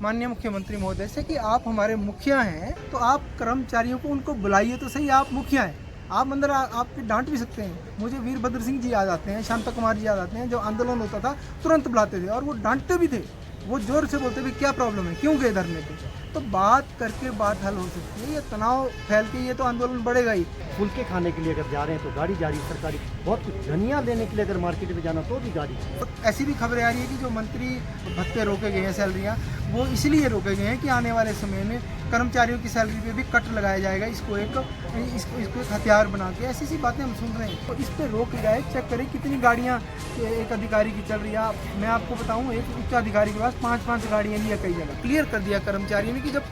माननीय मुख्यमंत्री महोदय से कि आप हमारे मुखिया हैं, तो आप कर्मचारियों को उनको बुलाइए तो सही, आप मुखिया हैं, आप अंदर आप डांट भी सकते हैं। मुझे वीरभद्र सिंह जी याद आते हैं, शांता कुमार जी याद आते हैं, जो आंदोलन होता था तुरंत बुलाते थे और वो डांटते भी थे, वो जोर से बोलते भी क्या प्रॉब्लम है, क्यों गए धरने पे। तो बात करके बात हल हो सकती है, ये तनाव फैल के ये तो आंदोलन बढ़ेगा ही। फुलके खाने के लिए अगर जा रहे हैं तो गाड़ी जा रही सरकारी, बहुत कुछ धनिया लेने के लिए अगर मार्केट में जाना तो भी गाड़ी। तो ऐसी भी खबरें आ रही है कि जो मंत्री भत्ते रोके गए हैं, सैलरियाँ, वो इसलिए रोके गए हैं कि आने वाले समय में कर्मचारियों की सैलरी पे भी कट लगाया जाएगा, इसको एक हथियार बना के। ऐसी बातें हम सुन रहे हैं, तो इस पर रोक लगाए, चेक करें कितनी गाड़ियाँ एक अधिकारी की चल रही है। मैं आपको बताऊँ, एक उच्च अधिकारी के पास 5-5 गाड़ियाँ लिया कई जगह। क्लियर कर दिया कर्मचारियों ने कि जब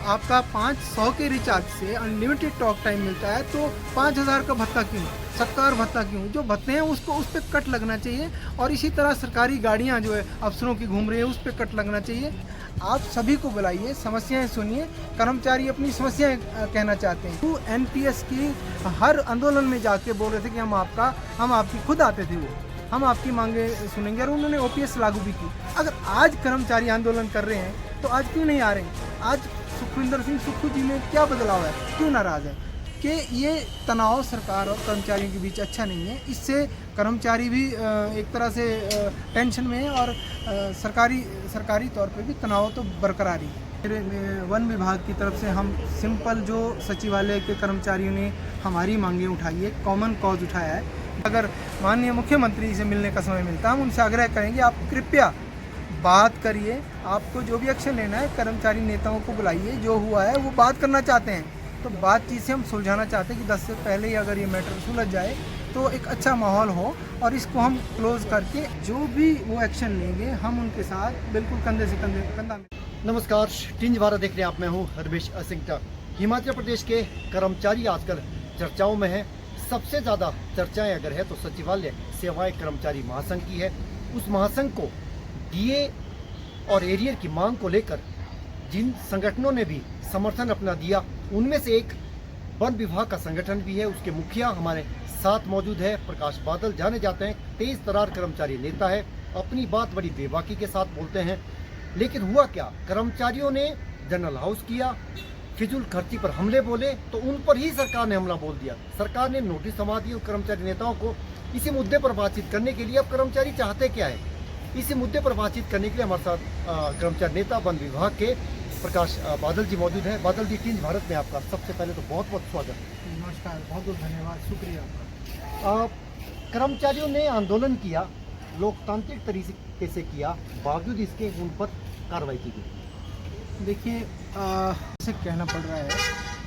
आपका 500 के रिचार्ज से अनलिमिटेड टॉक टाइम मिलता है तो 5000 का भत्ता क्यों, सरकार भत्ता क्यों, जो भत्ते हैं उसको उस पर कट लगना चाहिए। और इसी तरह सरकारी गाड़ियां जो है अफसरों की घूम रही है, उस पर कट लगना चाहिए। आप सभी को बुलाइए, समस्याएं सुनिए, कर्मचारी अपनी समस्याएं कहना चाहते हैं। तो एनपीएस की हर आंदोलन में जाके बोल रहे थे कि हम आपकी खुद आते थे, वो हम आपकी मांगे सुनेंगे, और उन्होंने ओपीएस लागू भी की। अगर आज कर्मचारी आंदोलन कर रहे हैं तो आज क्यों नहीं आ रहे हैं? आज सुखविंदर सिंह सुक्खू जी में क्या बदलाव है, क्यों नाराज है? कि ये तनाव सरकार और कर्मचारियों के बीच अच्छा नहीं है। इससे कर्मचारी भी एक तरह से टेंशन में है और सरकारी तौर पे भी तनाव तो बरकरार ही है। वन विभाग की तरफ से हम सिंपल, जो सचिवालय के कर्मचारियों ने हमारी मांगें उठाई है, कॉमन कॉज उठाया है, अगर माननीय मुख्यमंत्री से मिलने का समय मिलता है, हम उनसे आग्रह करेंगे आप कृपया बात करिए। आपको जो भी एक्शन लेना है, कर्मचारी नेताओं को बुलाइए, जो हुआ है वो बात करना चाहते हैं तो बातचीत से हम सुलझाना चाहते हैं कि 10 से पहले ही अगर ये मैटर सुलझ जाए तो एक अच्छा माहौल हो, और इसको हम क्लोज करके जो भी वो एक्शन लेंगे हम उनके साथ बिल्कुल कंधे से कंधा। नमस्कार, टिंज भारत देख रहे हैं आप, मैं हूँ हरवेश असिंगटा। हिमाचल प्रदेश के कर्मचारी आजकल चर्चाओं में है। सबसे ज़्यादा चर्चाएं अगर है तो सचिवालय सेवाएं कर्मचारी महासंघ की है। उस महासंघ को डीए और एरियर की मांग को लेकर जिन संगठनों ने भी समर्थन अपना दिया, उनमें से एक वन विभाग का संगठन भी है। उसके मुखिया हमारे साथ मौजूद है, प्रकाश बादल, जाने जाते हैं तेज तरार कर्मचारी नेता है। अपनी बात बड़ी बेबाकी के साथ बोलते हैं। लेकिन हुआ क्या, कर्मचारियों ने जनरल हाउस किया, फिजूल खर्ची पर हमले बोले, तो उन पर ही सरकार ने हमला बोल दिया। सरकार ने नोटिस थमा दी कर्मचारी नेताओं को। इसी मुद्दे पर बातचीत करने के लिए अब कर्मचारी चाहते क्या है, इसी मुद्दे पर बातचीत करने के लिए हमारे साथ कर्मचारी नेता वन विभाग के प्रकाश बादल जी मौजूद हैं। बादल जी, टिंज भारत में आपका सबसे पहले तो बहुत बहुत स्वागत। नमस्कार, बहुत बहुत धन्यवाद, शुक्रिया। कर्मचारियों ने आंदोलन किया, लोकतांत्रिक तरीके से किया, बावजूद इसके उन पर कार्रवाई की गई। देखिए, से कहना पड़ रहा है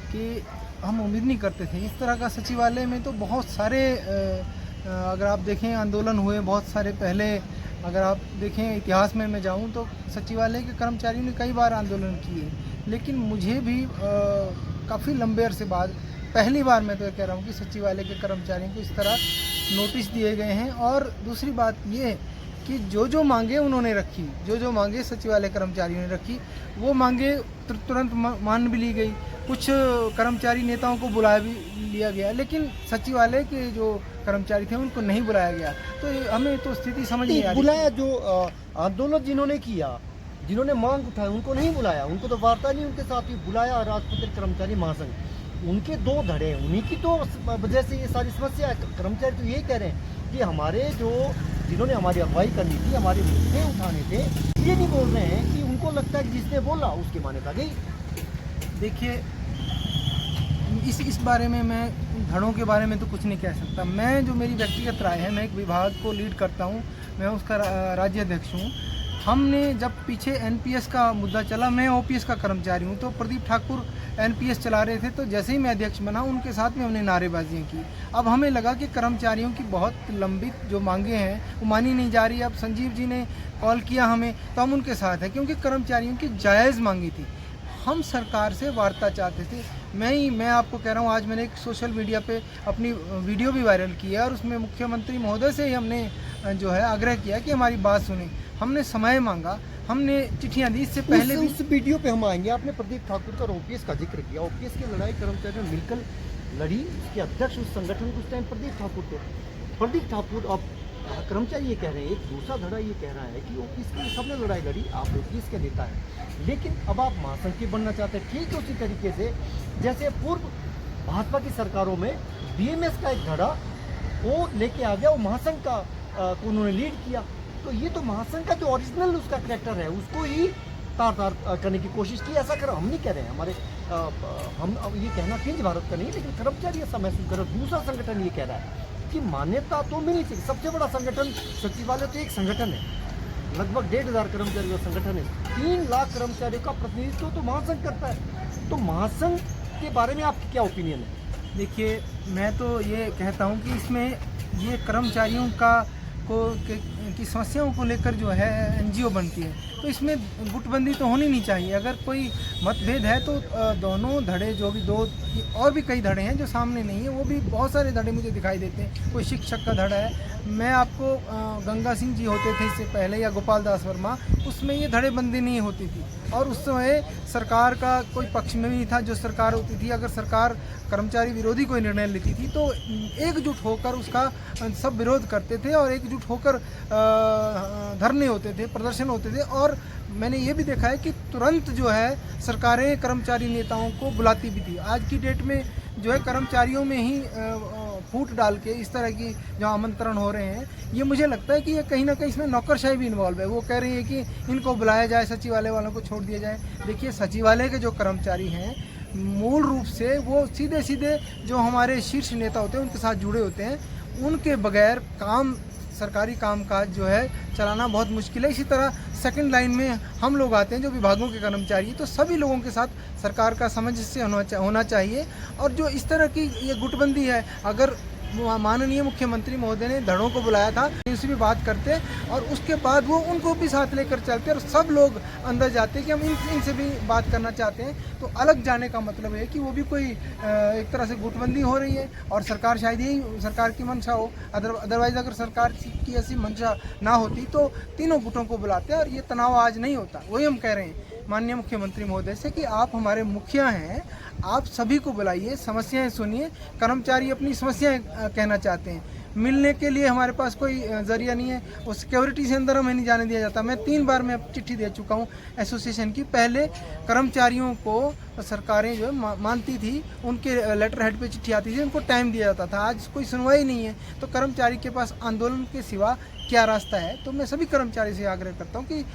कि हम उम्मीद नहीं करते थे इस तरह का। सचिवालय में तो बहुत सारे अगर आप देखें आंदोलन हुए बहुत सारे पहले। अगर आप देखें इतिहास में मैं जाऊं तो सचिवालय के कर्मचारियों ने कई बार आंदोलन किए, लेकिन मुझे भी काफ़ी लंबे अरसे बाद पहली बार मैं तो कह रहा हूं कि सचिवालय के कर्मचारियों को इस तरह नोटिस दिए गए हैं। और दूसरी बात ये है कि जो मांगे उन्होंने रखी, जो मांगे सचिवालय कर्मचारियों ने रखी, वो मांगे तुरंत मान भी ली गई। कुछ कर्मचारी नेताओं को बुलाया भी लिया गया, लेकिन सचिवालय के जो कर्मचारी थे उनको नहीं बुलाया गया। तो हमें तो स्थिति समझ नहीं आ रही। बुलाया जो आंदोलन जिन्होंने किया, जिन्होंने मांग उठाई, उनको नहीं बुलाया, उनको तो वार्ता नहीं उनके साथ ही बुलाया। राजपत्रित कर्मचारी महासंघ, उनके दो धड़े हैं, उन्हीं की तो वजह से ये सारी समस्या है। कर्मचारी तो यही कह रहे हैं कि हमारे जिन्होंने हमारी अगुवाई करनी थी, हमारे मुद्दे उठाने थे, ये नहीं बोल रहे हैं कि उनको लगता है कि जिसने बोला उसकी मान्यता गई। देखिए, इस बारे में मैं धड़ों के बारे में तो कुछ नहीं कह सकता। मैं जो मेरी व्यक्तिगत राय है, मैं एक विभाग को लीड करता हूँ, मैं उसका राज्य अध्यक्ष हूँ। हमने जब पीछे एनपीएस का मुद्दा चला, मैं ओपीएस का कर्मचारी हूँ, तो प्रदीप ठाकुर एनपीएस चला रहे थे, तो जैसे ही मैं अध्यक्ष बना उनके साथ में हमने नारेबाजियाँ की। अब हमें लगा कि कर्मचारियों की बहुत लंबित जो मांगे हैं वो मानी नहीं जा रही। अब संजीव जी ने कॉल किया हमें, तो हम उनके साथ हैं, क्योंकि कर्मचारियों की जायज़ मांगी थी। हम सरकार से वार्ता चाहते थे। मैं आपको कह रहा हूँ, आज मैंने एक सोशल मीडिया पे अपनी वीडियो भी वायरल की है और उसमें मुख्यमंत्री महोदय से ही हमने जो है आग्रह किया कि हमारी बात सुने। हमने समय मांगा, हमने चिट्ठियां दी। इससे पहले भी उस वीडियो पे हम आएंगे। आपने प्रदीप ठाकुर का ओपीएस का जिक्र किया। ओपीएस की लड़ाई कर्मचारियों ने मिलकर लड़ी। उसके अध्यक्ष उस संगठन के उस टाइम प्रदीप ठाकुर थे। प्रदीप ठाकुर अब कर्मचारी ये कह रहे हैं, एक दूसरा धड़ा ये कह रहा है कि ओपीएस के लिए सबने लड़ाई लड़ी, आप ओपीएस के नेता हैं, लेकिन अब आप महासंघ के बनना चाहते हैं। ठीक उसी तरीके से जैसे पूर्व भाजपा की सरकारों में बीएमएस का एक धड़ा वो लेके आ गया, वो महासंघ का को उन्होंने लीड किया। तो ये तो महासंघ का जो ओरिजिनल उसका कैरेक्टर है उसको ही तार करने की कोशिश की। ऐसा कर हम नहीं कह रहे हैं, हमारे हम अब ये कहना किंज भारत का नहीं, लेकिन कर्मचारी ऐसा महसूस कर रहे हैं। दूसरा संगठन ये कह रहा है कि मान्यता तो मिलनी चाहिए। सबसे बड़ा संगठन सचिवालय तो एक संगठन है, लगभग 1500 कर्मचारियों का संगठन है, 3 लाख कर्मचारियों का प्रतिनिधित्व तो महासंघ करता है। तो महासंघ के बारे में आपकी क्या ओपिनियन है? देखिए, मैं तो ये कहता हूँ कि इसमें ये कर्मचारियों का की समस्याओं को लेकर जो है एनजीओ बनती है, तो इसमें गुटबंदी तो होनी नहीं चाहिए। अगर कोई मतभेद है तो दोनों धड़े जो भी दो और भी कई धड़े हैं जो सामने नहीं है, वो भी बहुत सारे धड़े मुझे दिखाई देते हैं। कोई शिक्षक का धड़ा है, मैं आपको गंगा सिंह जी होते थे इससे पहले, या गोपाल दास वर्मा, उसमें ये धड़ेबंदी नहीं होती थी और उस समय सरकार का कोई पक्ष में भी था। जो सरकार होती थी, अगर सरकार कर्मचारी विरोधी कोई निर्णय लेती थी तो एकजुट होकर उसका सब विरोध करते थे और एकजुट होकर धरने होते थे, प्रदर्शन होते थे। और मैंने ये भी देखा है कि तुरंत जो है सरकारें कर्मचारी नेताओं को बुलाती भी थी। आज की डेट में जो है कर्मचारियों में ही फूट डाल के इस तरह की जो आमंत्रण हो रहे हैं, ये मुझे लगता है कि ये कहीं ना कहीं इसमें नौकरशाही भी इन्वॉल्व है। वो कह रही है कि इनको बुलाया जाए, सचिवालय वालों को छोड़ दिया जाए। देखिए, सचिवालय के जो कर्मचारी हैं मूल रूप से वो सीधे सीधे जो हमारे शीर्ष नेता होते हैं उनके साथ जुड़े होते हैं। उनके बगैर सरकारी कामकाज जो है चलाना बहुत मुश्किल है। इसी तरह सेकंड लाइन में हम लोग आते हैं जो विभागों के कर्मचारी, तो सभी लोगों के साथ सरकार का सामंजस्य होना चाहिए। और जो इस तरह की ये गुटबंदी है, अगर माननीय मुख्यमंत्री महोदय ने धड़ों को बुलाया था, इनसे भी बात करते और उसके बाद वो उनको भी साथ लेकर चलते और सब लोग अंदर जाते कि हम इनसे भी बात करना चाहते हैं। तो अलग जाने का मतलब है कि वो भी कोई एक तरह से गुटबंदी हो रही है और सरकार शायद यही सरकार की मंशा हो। अदरवाइज अगर सरकार की ऐसी मंशा ना होती तो तीनों गुटों को बुलाते और ये तनाव आज नहीं होता। वही हम कह रहे हैं माननीय मुख्यमंत्री महोदय से कि आप हमारे मुखिया हैं, आप सभी को बुलाइए, समस्याएं सुनिए। कर्मचारी अपनी समस्याएं कहना चाहते हैं, मिलने के लिए हमारे पास कोई जरिया नहीं है। वो सिक्योरिटी से अंदर हमें नहीं जाने दिया जाता। मैं 3 बार मैं चिट्ठी दे चुका हूँ एसोसिएशन की। पहले कर्मचारियों को सरकारें जो मानती थी, उनके लेटर हेड पे चिट्ठी आती थी, उनको टाइम दिया जाता था। आज कोई सुनवाई नहीं है, तो कर्मचारी के पास आंदोलन के सिवा क्या रास्ता है। तो मैं सभी कर्मचारी से आग्रह करता हूँ कि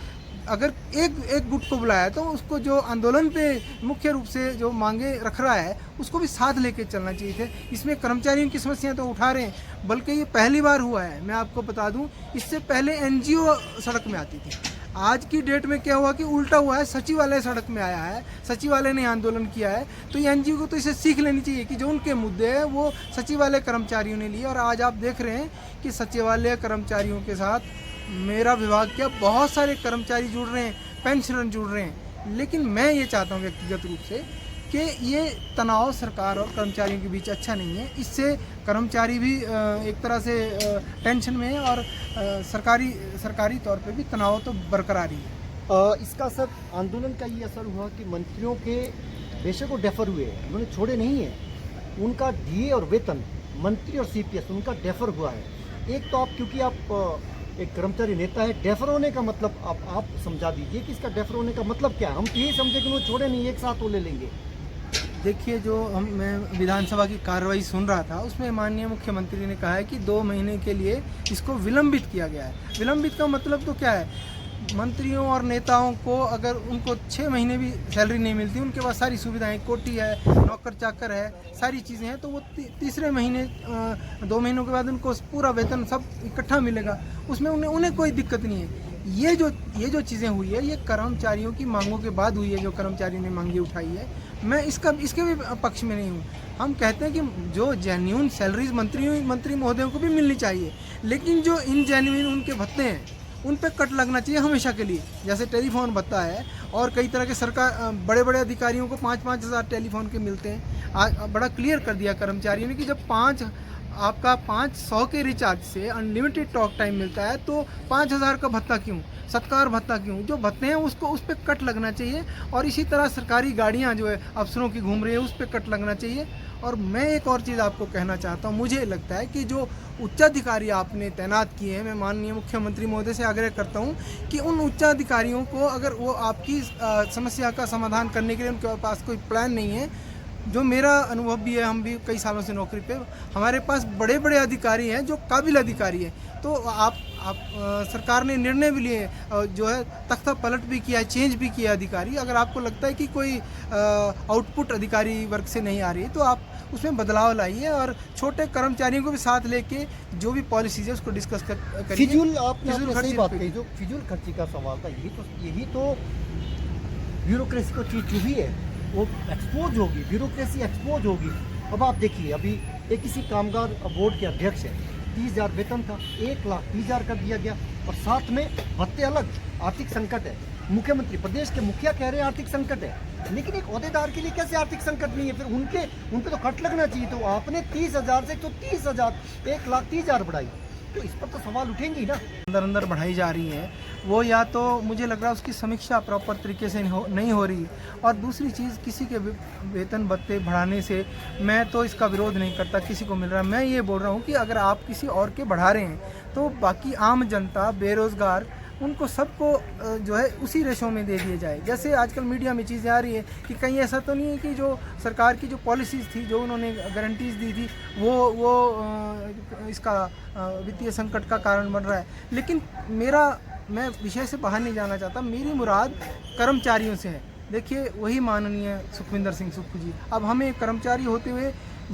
अगर एक गुट को बुलाया तो उसको जो आंदोलन पे मुख्य रूप से जो मांगे रख रहा है उसको भी साथ लेके चलना चाहिए थे। इसमें कर्मचारियों की समस्याएं तो उठा रहे हैं, बल्कि ये पहली बार हुआ है। मैं आपको बता दूं, इससे पहले एनजीओ सड़क में आती थी। आज की डेट में क्या हुआ कि उल्टा हुआ है, सचिवालय सड़क में आया है, सचिवालय ने आंदोलन किया है। तो ये एनजीओ को तो इसे सीख लेनी चाहिए कि जो उनके मुद्दे हैं वो सचिवालय कर्मचारियों ने लिए। और आज आप देख रहे हैं कि सचिवालय कर्मचारियों के साथ मेरा विभाग क्या बहुत सारे कर्मचारी जुड़ रहे हैं, पेंशनर जुड़ रहे हैं। लेकिन मैं ये चाहता हूँ व्यक्तिगत रूप से कि ये तनाव सरकार और कर्मचारियों के बीच अच्छा नहीं है। इससे कर्मचारी भी एक तरह से टेंशन में है और सरकारी तौर पे भी तनाव तो बरकरार ही है। इसका असर आंदोलन का ये असर हुआ कि मंत्रियों के बेशक वो डेफर हुए, उन्होंने छोड़े नहीं हैं। उनका डीए और वेतन, मंत्री और सीपीएस उनका डेफर हुआ है। एक तो आप, क्योंकि आप एक कर्मचारी नेता है, डेफर होने का मतलब आप समझा दीजिए कि इसका डेफर होने का मतलब क्या है। हम तो यही समझे कि उन्होंने छोड़े नहीं, एक साथ वो ले लेंगे। देखिए, जो मैं विधानसभा की कार्रवाई सुन रहा था उसमें माननीय मुख्यमंत्री ने कहा है कि 2 महीने के लिए इसको विलंबित किया गया है। विलंबित का मतलब तो क्या है, मंत्रियों और नेताओं को अगर उनको 6 महीने भी सैलरी नहीं मिलती, उनके पास सारी सुविधाएं, कोटी है, नौकर चाकर है, सारी चीज़ें हैं, तो वो तीसरे महीने 2 महीनों के बाद उनको पूरा वेतन सब इकट्ठा मिलेगा, उसमें उन्हें कोई दिक्कत नहीं है। ये जो चीज़ें हुई है ये कर्मचारियों की मांगों के बाद हुई है। जो कर्मचारियों ने मांगी उठाई है, मैं इसके भी पक्ष में नहीं हूँ। हम कहते हैं कि जो जेन्युइन सैलरीज मंत्री महोदयों को भी मिलनी चाहिए, लेकिन जो इनजेन्युइन उनके भत्ते हैं उन पे कट लगना चाहिए हमेशा के लिए। जैसे टेलीफोन भत्ता है और कई तरह के सरकार बड़े बड़े अधिकारियों को 5-5 हज़ार टेलीफोन के मिलते हैं। आज बड़ा क्लियर कर दिया कर्मचारियों ने कि जब 500 के रिचार्ज से अनलिमिटेड टॉक टाइम मिलता है तो 5,000 का भत्ता क्यों, सत्कार भत्ता क्यों? जो भत्ते हैं उसको उस पर कट लगना चाहिए। और इसी तरह सरकारी गाड़ियां जो है अफसरों की घूम रही है उस पर कट लगना चाहिए। और मैं एक और चीज़ आपको कहना चाहता हूँ, मुझे लगता है कि जो उच्चाधिकारी आपने तैनात किए हैं, मैं माननीय मुख्यमंत्री महोदय से आग्रह करता हूँ कि उन उच्चाधिकारियों को अगर वो आपकी समस्या का समाधान करने के लिए उनके पास कोई प्लान नहीं है, जो मेरा अनुभव भी है, हम भी कई सालों से नौकरी पे, हमारे पास बड़े बड़े अधिकारी हैं जो काबिल अधिकारी हैं। तो आप सरकार ने निर्णय भी लिए, जो है तख्ता पलट भी किया है, चेंज भी किया अधिकारी। अगर आपको लगता है कि कोई आउटपुट अधिकारी वर्ग से नहीं आ रही है तो आप उसमें बदलाव लाइए और छोटे कर्मचारियों को भी साथ लेके जो भी पॉलिसीज है उसको डिस्कस करिए। फिजूल आपने फिजूल सही खर्ची बात पे- कही, जो फिजूल खर्ची का सवाल था, यही तो ब्यूरोक्रेसी को चीज चुभी है, वो एक्सपोज होगी, ब्यूरोक्रेसी एक्सपोज होगी। अब आप देखिए, अभी एक किसी कामगार बोर्ड के अध्यक्ष है, 30,000 वेतन था, 1,30,000 कर दिया गया, और साथ में भत्ते अलग। आर्थिक संकट है, मुख्यमंत्री प्रदेश के मुखिया कह रहे हैं आर्थिक संकट है, लेकिन एक ओहदेदार के लिए कैसे आर्थिक संकट नहीं है? फिर उनके तो कट लगना चाहिए। तो आपने 30,000 से 30,000 1,30,000 बढ़ाई, तो इस पर तो सवाल उठेंगे ही ना। अंदर बढ़ाई जा रही है, वो या तो मुझे लग रहा है उसकी समीक्षा प्रॉपर तरीके से नहीं हो रही, और दूसरी चीज़ किसी के वेतन भत्ते बढ़ाने से मैं तो इसका विरोध नहीं करता, किसी को मिल रहा है। मैं ये बोल रहा हूँ कि अगर आप किसी और के बढ़ा रहे हैं तो बाकी आम जनता, बेरोज़गार, उनको सबको जो है उसी रेशो में दे दिए जाए। जैसे आजकल मीडिया में चीज़ें आ रही है कि कहीं ऐसा तो नहीं है कि जो सरकार की जो पॉलिसीज़ थी, जो उन्होंने गारंटीज़ दी थी, वो इसका वित्तीय संकट का कारण बन रहा है। लेकिन मैं विषय से बाहर नहीं जाना चाहता, मेरी मुराद कर्मचारियों से है। देखिए, वही माननीय सुखविंदर सिंह सुक्खू जी, अब हमें कर्मचारी होते हुए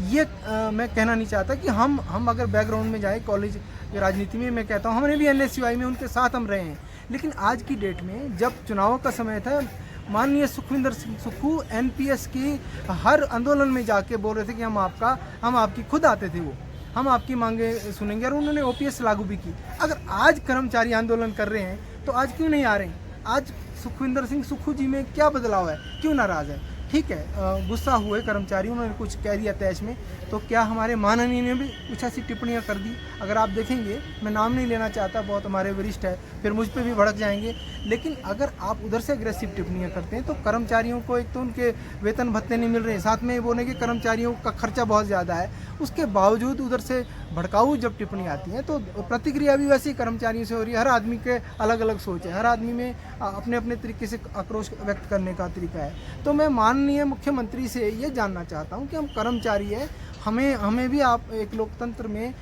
ये मैं कहना नहीं चाहता कि हम अगर बैकग्राउंड में जाए कॉलेज राजनीति में, मैं कहता हूँ हमने भी NSUI में उनके साथ हम रहे हैं। लेकिन आज की डेट में जब चुनाव का समय था, माननीय सुखविंदर सिंह सुक्खू NPS की हर आंदोलन में जाके बोल रहे थे कि हम आपकी खुद आते थे, वो हम आपकी मांगे सुनेंगे, और उन्होंने OPS लागू भी की। अगर आज कर्मचारी आंदोलन कर रहे हैं तो आज क्यों नहीं आ रहे हैं? आज सुखविंदर सिंह सुक्खू जी में क्या बदलाव है? क्यों नाराज़ है? ठीक है, गुस्सा हुए कर्मचारी, उन्होंने कुछ कह दिया तैश में, तो क्या हमारे माननीय ने भी कुछ ऐसी टिप्पणियां कर दी? अगर आप देखेंगे, मैं नाम नहीं लेना चाहता, बहुत हमारे वरिष्ठ है, फिर मुझ पे भी भड़क जाएंगे, लेकिन अगर आप उधर से अग्रेसिव टिप्पणियां करते हैं तो कर्मचारियों को एक तो उनके वेतन भत्ते नहीं मिल रहे हैं, साथ में ये बोले कि कर्मचारियों का खर्चा बहुत ज़्यादा है, उसके बावजूद उधर से भड़काऊ जब टिप्पणी आती है तो प्रतिक्रिया भी वैसी कर्मचारियों से हो रही है। हर आदमी के अलग अलग सोच है, हर आदमी में अपने अपने तरीके से आक्रोश व्यक्त करने का तरीका है। तो मैं माननीय मुख्यमंत्री से ये जानना चाहता हूँ कि हम कर्मचारी है, हमें भी आप एक लोकतंत्र में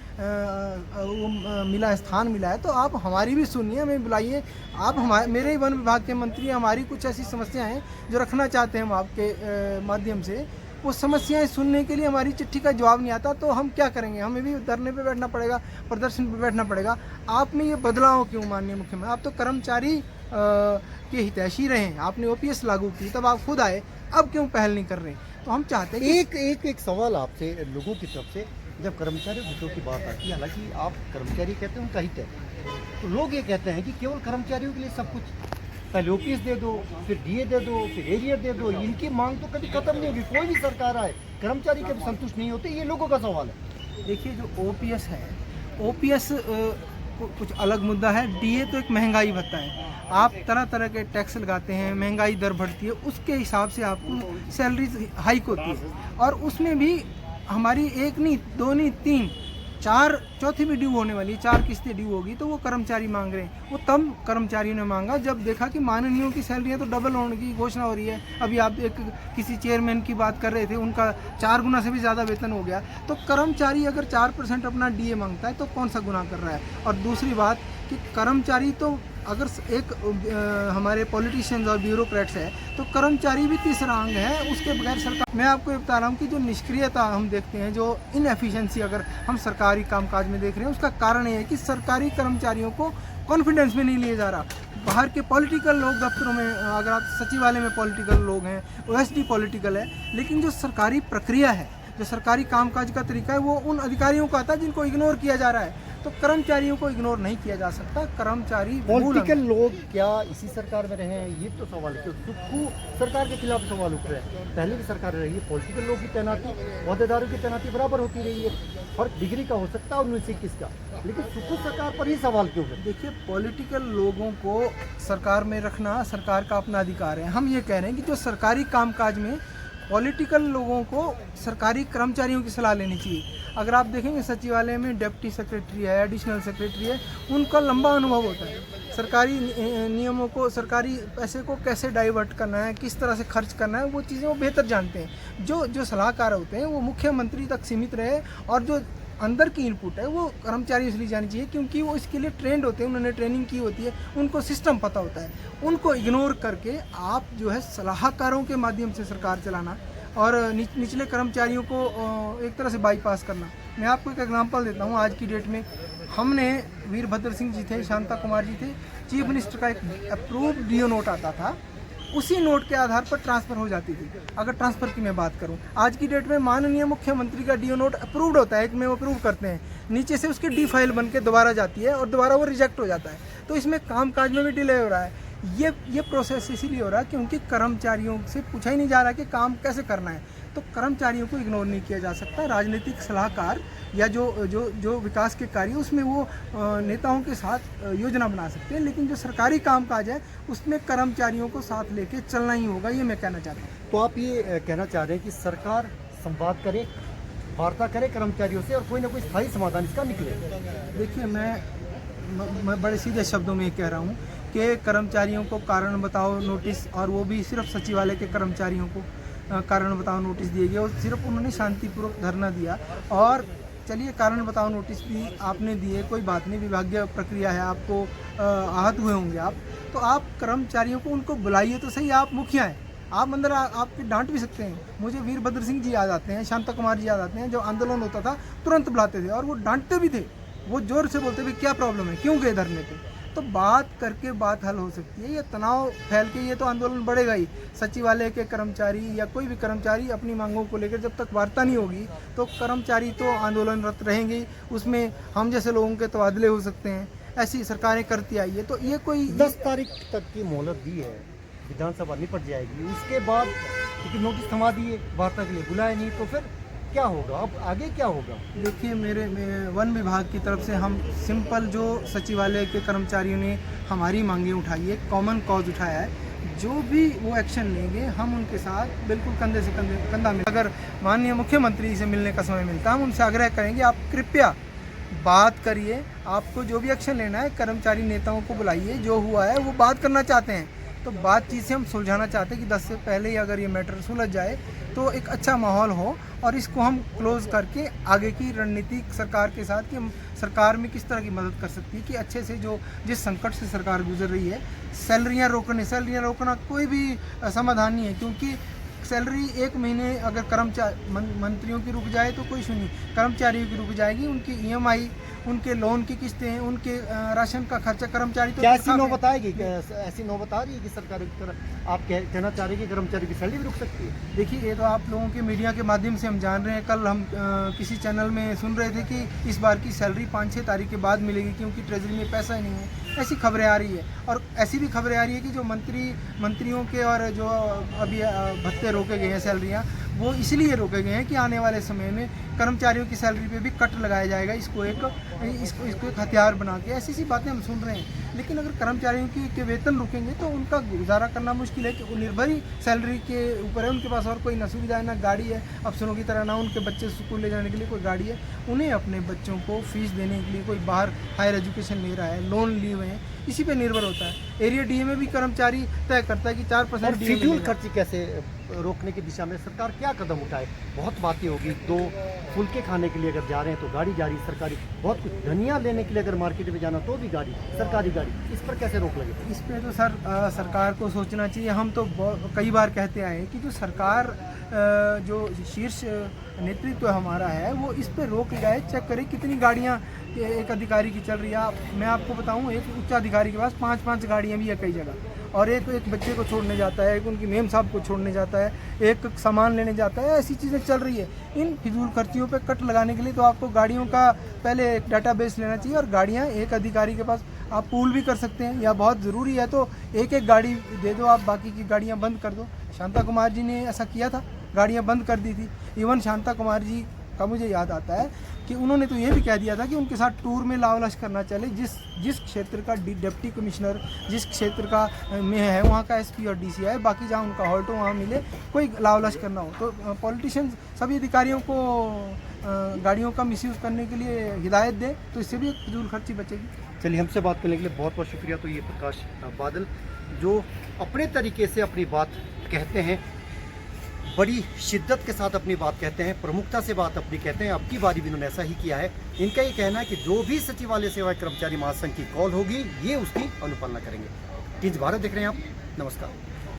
स्थान मिला है, तो आप हमारी भी सुनिए, हमें बुलाइए। आप मेरे ही वन विभाग के मंत्री, हमारी कुछ ऐसी समस्याएं हैं जो रखना चाहते हैं हम आपके माध्यम से, वो समस्याएं सुनने के लिए हमारी चिट्ठी का जवाब नहीं आता, तो हम क्या करेंगे? हमें भी धरने पे बैठना पड़ेगा, प्रदर्शन पे बैठना पड़ेगा। आप में ये बदलाव क्यों माननीय मुख्यमंत्री? आप तो कर्मचारी के हितैषी रहे हैं, आपने OPS लागू की, तब आप खुद आए, अब क्यों पहल नहीं कर रहे? तो हम चाहते हैं एक सवाल आपसे लोगों की तरफ से, जब कर्मचारी हितों की बात आती है, हालांकि आप कर्मचारी कहते हैं उनका हित है, तो लोग ये कहते हैं कि केवल कर्मचारियों के लिए सब कुछ, पहले OPS दे दो, फिर DA दे दो, फिर एरियर दे दो, इनकी मांग तो कभी खत्म नहीं होगी। कोई भी सरकार आए, कर्मचारी कभी संतुष्ट नहीं होते, ये लोगों का सवाल है। देखिए, जो OPS है, OPS कुछ अलग मुद्दा है। DA तो एक महंगाई भत्ता है, आप तरह तरह के टैक्स लगाते हैं, महंगाई दर बढ़ती है, उसके हिसाब से आपको सैलरी हाइक होती है, और उसमें भी हमारी एक नहीं, दो नहीं, 3, 4, चौथी भी ड्यू होने वाली है, 4 किस्तें ड्यू होगी, तो वो कर्मचारी मांग रहे हैं। वो तब कर्मचारियों ने मांगा जब देखा कि माननीयों की सैलरियाँ तो डबल होने की घोषणा हो रही है। अभी आप किसी चेयरमैन की बात कर रहे थे, उनका 4 गुना से भी ज़्यादा वेतन हो गया। तो कर्मचारी अगर 4% अपना DA मांगता है तो कौन सा गुनाह कर रहा है? और दूसरी बात कि कर्मचारी तो अगर एक हमारे पॉलिटिशियंस और ब्यूरोक्रेट्स है, तो कर्मचारी भी तीसरा अंग है, उसके बगैर सरकार। मैं आपको ये बता रहा हूँ कि जो निष्क्रियता हम देखते हैं, जो इनएफिशिएंसी अगर हम सरकारी कामकाज में देख रहे हैं, उसका कारण ये है कि सरकारी कर्मचारियों को कॉन्फिडेंस में नहीं लिया जा रहा। बाहर के पॉलिटिकल लोग दफ्तरों में, अगर आप सचिवालय में पॉलिटिकल लोग हैं, OSD पॉलिटिकल है, लेकिन जो सरकारी प्रक्रिया है, जो सरकारी कामकाज का तरीका है, वो उन अधिकारियों का आता है जिनको इग्नोर किया जा रहा है। तो कर्मचारियों को इग्नोर नहीं किया जा सकता। कर्मचारी पॉलिटिकल लोग क्या इसी सरकार में रहे हैं, ये तो सवाल है। सुक्खू सरकार के खिलाफ सवाल उठ रहे हैं, पहले भी सरकार रही है, पॉलिटिकल लोग की तैनाती, अहदेदारों की तैनाती बराबर होती रही है, फर्क डिग्री का हो सकता है 1921 का, लेकिन सुक्खू सरकार पर ही सवाल क्यों है? देखिए, पॉलिटिकल लोगों को सरकार में रखना सरकार का अपना अधिकार है। हम ये कह रहे हैं कि जो सरकारी कामकाज में पॉलिटिकल लोगों को सरकारी कर्मचारियों की सलाह लेनी चाहिए। अगर आप देखेंगे सचिवालय में डिप्टी सेक्रेटरी है, एडिशनल सेक्रेटरी है, उनका लंबा अनुभव होता है। सरकारी नियमों को, सरकारी पैसे को कैसे डाइवर्ट करना है, किस तरह से खर्च करना है, वो चीज़ें वो बेहतर जानते हैं। जो सलाहकार होते हैं वो मुख्यमंत्री तक सीमित रहे, और जो अंदर की इनपुट है वो कर्मचारियों से ली जानी चाहिए, क्योंकि वो इसके लिए ट्रेंड होते हैं, उन्होंने ट्रेनिंग की होती है, उनको सिस्टम पता होता है। उनको इग्नोर करके आप जो है सलाहकारों के माध्यम से सरकार चलाना और निचले कर्मचारियों को एक तरह से बाईपास करना। मैं आपको एक एग्जांपल देता हूँ। आज की डेट में हमने वीरभद्र सिंह जी थे, शांता कुमार जी थे, चीफ मिनिस्टर का एक अप्रूव्ड डीओ नोट आता था, उसी नोट के आधार पर ट्रांसफ़र हो जाती थी। अगर ट्रांसफ़र की मैं बात करूं, आज की डेट में माननीय मुख्यमंत्री का डीओ नोट अप्रूव्ड होता है, एक में वो अप्रूव करते हैं, नीचे से उसकी डी फाइल बन के दोबारा जाती है और दोबारा वो रिजेक्ट हो जाता है। तो इसमें कामकाज में भी डिले हो रहा है। ये प्रोसेस इसीलिए हो रहा है क्योंकि कर्मचारियों से पूछा ही नहीं जा रहा कि काम कैसे करना है। तो कर्मचारियों को इग्नोर नहीं किया जा सकता। राजनीतिक सलाहकार या जो विकास के कार्य उसमें वो नेताओं के साथ योजना बना सकते हैं, लेकिन जो सरकारी कामकाज है उसमें कर्मचारियों को साथ लेके चलना ही होगा, ये मैं कहना चाहता हूँ। तो आप ये कहना चाह रहे हैं कि सरकार संवाद करे, वार्ता करे कर्मचारियों से और कोई ना कोई स्थायी समाधान इसका निकले। देखिए, मैं बड़े सीधे शब्दों में कह रहा हूँ कि कर्मचारियों को कारण बताओ नोटिस, और वो भी सिर्फ सचिवालय के कर्मचारियों को कारण बताओ नोटिस दिए गए, और सिर्फ उन्होंने शांतिपूर्वक धरना दिया। और चलिए, कारण बताओ नोटिस भी आपने दिए, कोई बात नहीं, विभागीय प्रक्रिया है, आपको आहत हुए होंगे आप, तो आप कर्मचारियों को उनको बुलाइए तो सही। आप मुखिया हैं, आप अंदर आपके डांट भी सकते हैं। मुझे वीरभद्र सिंह जी याद आते हैं, शांता कुमार जी याद आते हैं, जो आंदोलन होता था तुरंत बुलाते थे और वो डांटते भी थे, वो जोर से बोलते भी क्या प्रॉब्लम है, क्यों गए धरने पे। तो बात करके बात हल हो सकती है। ये तनाव फैल के ये तो आंदोलन बढ़ेगा ही। सचिवालय के कर्मचारी या कोई भी कर्मचारी अपनी मांगों को लेकर जब तक वार्ता नहीं होगी तो कर्मचारी तो आंदोलनरत रहेंगे ही। उसमें हम जैसे लोगों के तबादले हो सकते हैं, ऐसी सरकारें करती आई है। तो ये कोई 10 तारीख तक की मोहलत दी है, विधानसभा निपट जाएगी, उसके बाद क्योंकि नोटिस थमा दिए, वार्ता के लिए बुलाए नहीं, तो फिर क्या होगा? अब आगे क्या होगा? देखिए, मेरे वन विभाग की तरफ से हम सिंपल जो सचिवालय के कर्मचारियों ने हमारी मांगें उठाई है, कॉमन कॉज उठाया है, जो भी वो एक्शन लेंगे हम उनके साथ बिल्कुल कंधे से कंधा मिल। अगर माननीय मुख्यमंत्री से मिलने का समय मिलता है, हम उनसे आग्रह करेंगे आप कृपया बात करिए, आपको जो भी एक्शन लेना है कर्मचारी नेताओं को बुलाइए, जो हुआ है वो बात करना चाहते हैं तो बातचीत से हम सुलझाना चाहते हैं कि 10 से पहले ही अगर ये मैटर सुलझ जाए तो एक अच्छा माहौल हो और इसको हम क्लोज करके आगे की रणनीति सरकार के साथ कि हम सरकार में किस तरह की मदद कर सकती है कि अच्छे से जो जिस संकट से सरकार गुजर रही है, सैलरियाँ रोकना कोई भी समाधान नहीं है। क्योंकि सैलरी एक महीने अगर मंत्रियों की रुक जाए तो कोई सुनिए, कर्मचारियों की रुक जाएगी, उनकी EMI, उनके लोन की किस्तें, उनके राशन का खर्चा कर्मचारी तो क्या ऐसी नौबत आएगी? ऐसी नौबत आ रही है कि सरकार आप कहना चाह रहे हैं कि कर्मचारी की सैलरी भी रुक सकती है? देखिए, ये तो आप लोगों के मीडिया के माध्यम से हम जान रहे हैं। कल हम किसी चैनल में सुन रहे थे कि इस बार की सैलरी 5-6 तारीख के बाद मिलेगी क्योंकि ट्रेजरी में पैसा ही नहीं है। ऐसी खबरें आ रही है और ऐसी भी खबरें आ रही है कि जो मंत्रियों के और जो अभी भत्ते रोके गए हैं, सैलरियाँ, वो इसलिए रोके गए हैं कि आने वाले समय में कर्मचारियों की सैलरी पे भी कट लगाया जाएगा। इसको एक हथियार बना के ऐसी बातें हम सुन रहे हैं। लेकिन अगर कर्मचारियों के वेतन रुकेंगे तो उनका गुजारा करना मुश्किल है कि वो निर्भर ही सैलरी के ऊपर है। उनके पास और कोई ना सुविधा है, ना गाड़ी है अफसरों की तरह, ना उनके बच्चे स्कूल ले जाने के लिए कोई गाड़ी है। उन्हें अपने बच्चों को फीस देने के लिए कोई बाहर हायर एजुकेशन ले रहा है, लोन लिए हुए हैं, इसी पे निर्भर होता है। एरिया DA में भी कर्मचारी तय करता है कि 4% फिजूल खर्च कैसे रोकने की दिशा में सरकार क्या कदम उठाए? बहुत बातें होगी, 2 फुलके खाने के लिए अगर जा रहे हैं तो गाड़ी जा रही सरकारी, बहुत कुछ धनिया लेने के लिए अगर मार्केट में जाना तो भी गाड़ी, सरकारी गाड़ी, इस पर कैसे रोक लगे? इस पर तो सर सरकार को सोचना चाहिए। हम तो कई बार कहते आए कि जो सरकार जो शीर्ष नेतृत्व हमारा है वो इस पे रोक लगाए, चेक करे कितनी गाड़ियाँ एक अधिकारी की चल रही है। मैं आपको बताऊं, एक उच्च अधिकारी के पास 5-5 गाड़ियाँ भी है कई जगह, और एक बच्चे को छोड़ने जाता है, एक उनकी मेम साहब को छोड़ने जाता है, एक सामान लेने जाता है। ऐसी चीज़ें चल रही है। इन फिजूल खर्चियों पे कट लगाने के लिए तो आपको गाड़ियों का पहले एक डाटाबेस लेना चाहिए, और गाड़ियाँ एक अधिकारी के पास आप पूल भी कर सकते हैं, या बहुत ज़रूरी है तो एक गाड़ी दे दो, आप बाकी की गाड़ियाँ बंद कर दो। शांता कुमार जी ने ऐसा किया था, गाड़ियाँ बंद कर दी थी। इवन शांता कुमार जी का मुझे याद आता है कि उन्होंने तो ये भी कह दिया था कि उनके साथ टूर में लावलाश करना चले, जिस क्षेत्र का डिप्टी कमिश्नर, जिस क्षेत्र का में है वहाँ का एसपी और डीसी है, बाकी जहाँ उनका हॉल्ट हो वहाँ मिले, कोई लावलाश करना हो तो पॉलिटिशियंस सभी अधिकारियों को गाड़ियों का मिसयूज़ करने के लिए हिदायत दे, तो इससे भी फिजूल खर्ची बचेगी। चलिए, हमसे बात करने के लिए बहुत बहुत शुक्रिया। तो ये प्रकाश बादल जो अपने तरीके से अपनी बात कहते हैं, बड़ी शिद्दत के साथ अपनी बात कहते हैं, प्रमुखता से बात अपनी कहते हैं। अब की बारी भी उन्होंने ऐसा ही किया है। इनका ये कहना है कि जो भी सचिवालय सेवा कर्मचारी महासंघ की कॉल होगी, ये उसकी अनुपालना करेंगे। टीज भारत देख रहे हैं आप, नमस्कार।